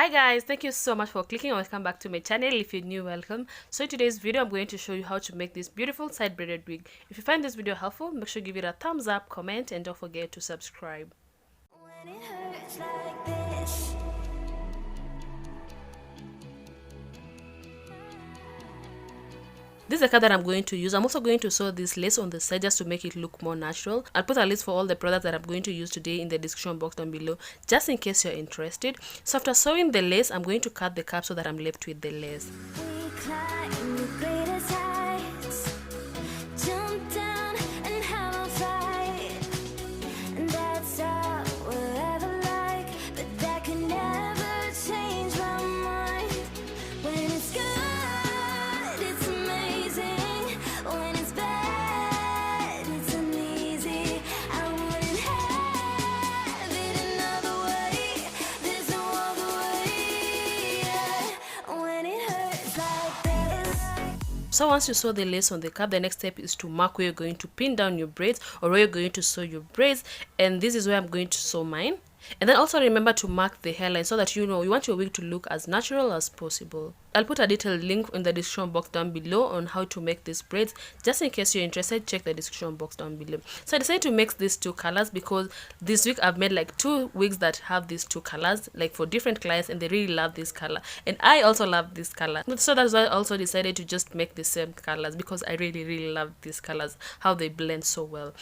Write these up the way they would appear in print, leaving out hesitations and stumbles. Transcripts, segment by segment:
Hi guys, thank you so much for clicking on welcome back to my channel. If you're new, welcome. So in today's video I'm going to show you how to make this beautiful side braided wig. If you find this video helpful, make sure you give it a thumbs up, comment, and don't forget to subscribe. When it hurts like this. This is the card that I'm going to use. I'm also going to sew this lace on the side just to make it look more natural. I'll put a list for all the products that I'm going to use today in the description box down below, just in case you're interested. So after sewing the lace, I'm going to cut the cap so that I'm left with the lace. So once you sew the lace on the cap, the next step is to mark where you're going to pin down your braids or where you're going to sew your braids, and this is where I'm going to sew mine. And then also remember to mark the hairline so that you know you want your wig to look as natural as possible. I'll put a detailed link in the description box down below on how to make these braids. Just in case you're interested, check the description box down below. So I decided to mix these two colors because this week I've made like 2 wigs that have these 2 colors, like for different clients, and they really love this color. And I also love this color. So that's why I also decided to just make the same colors because I really love these colors, how they blend so well.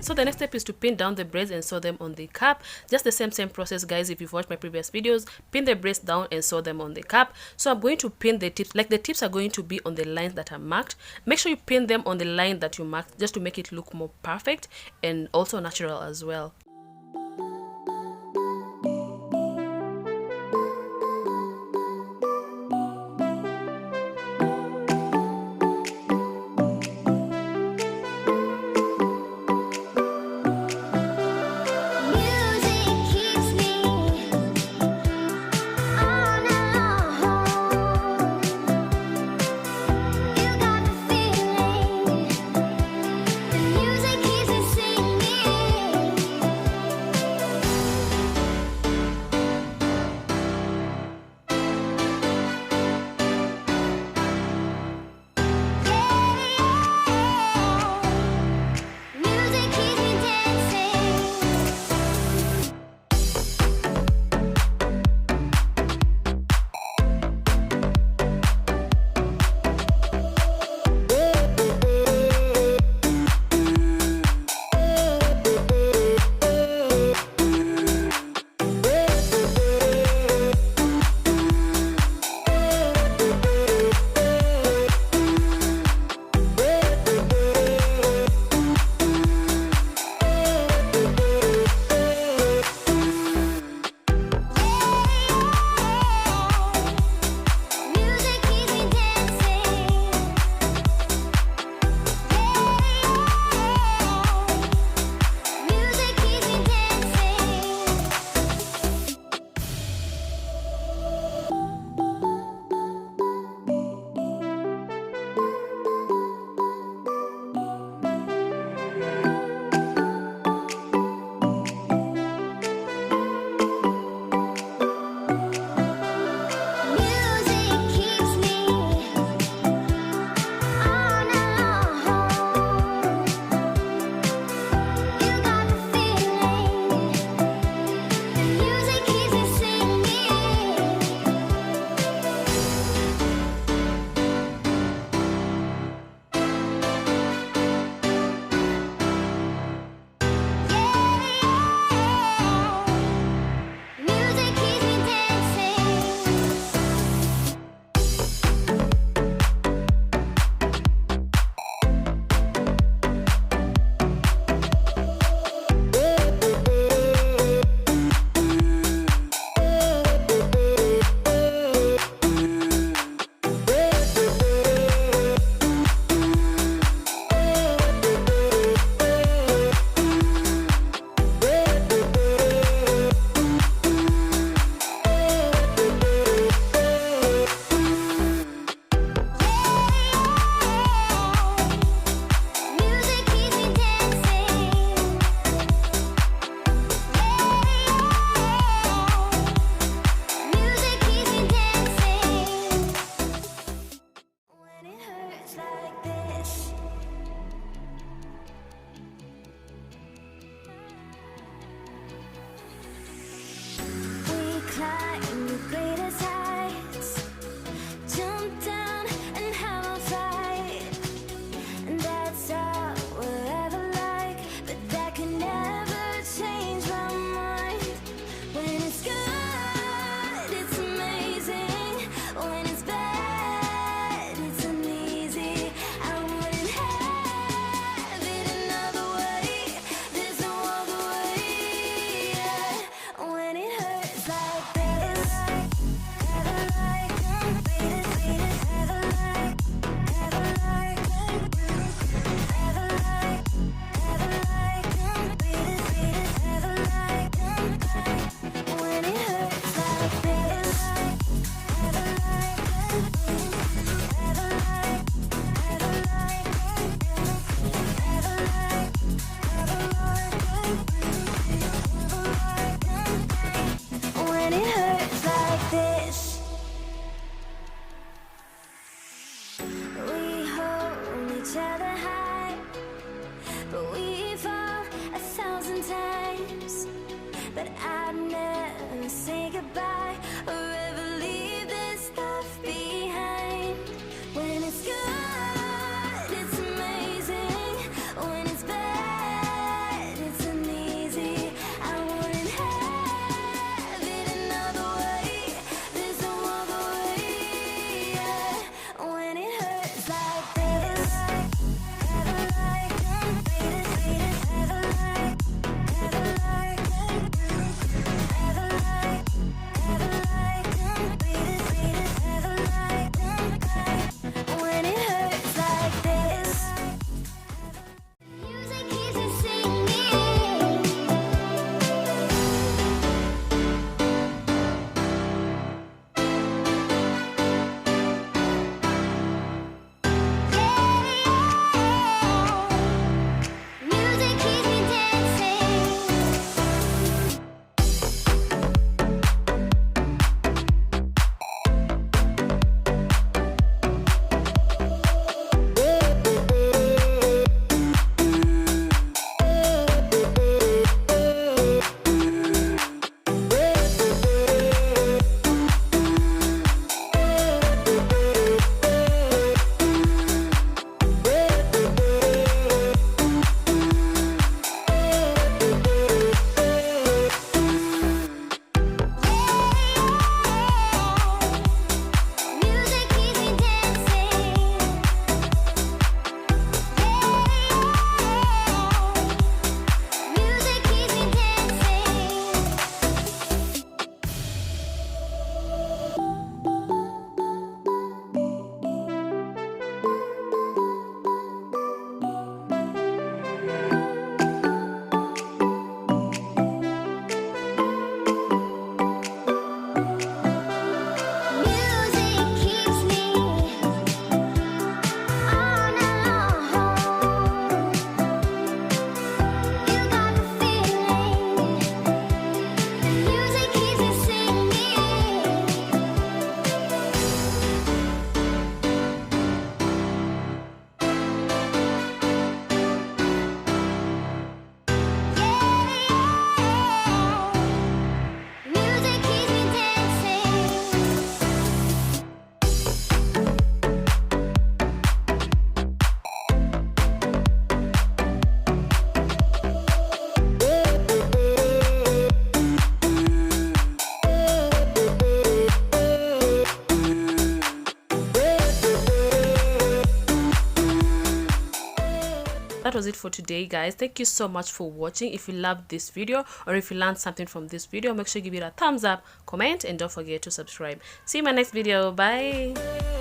So the next step is to pin down the braids and sew them on the cap. Just the same process, guys. If you've watched my previous videos, pin the braids down and sew them on the cap. So I'm going to pin the tips, like the tips are going to be on the lines that are marked. Make sure you pin them on the line that you marked just to make it look more perfect and also natural as well. that I'd never say goodbye or ever leave this stuff behind. When it's good, it's amazing. When it's bad, it's uneasy. I wouldn't have it another way. There's no other way. Yeah. When it hurts like this, ever like unfaded, ever like, ever like, ever like, ever like unfaded, ever like unkind. When it hurts like this, music keeps me singing. Music keeps me dancing. Music keeps me dancing. Music keeps me dancing. Music keeps me on alone. You got the feeling. The music keeps me singing. Music keeps me dancing. That was it for today, guys. Thank you so much for watching. If you loved this video or if you learned something from this video, make sure you give it a thumbs up, comment, and don't forget to subscribe. See you in my next video. Bye.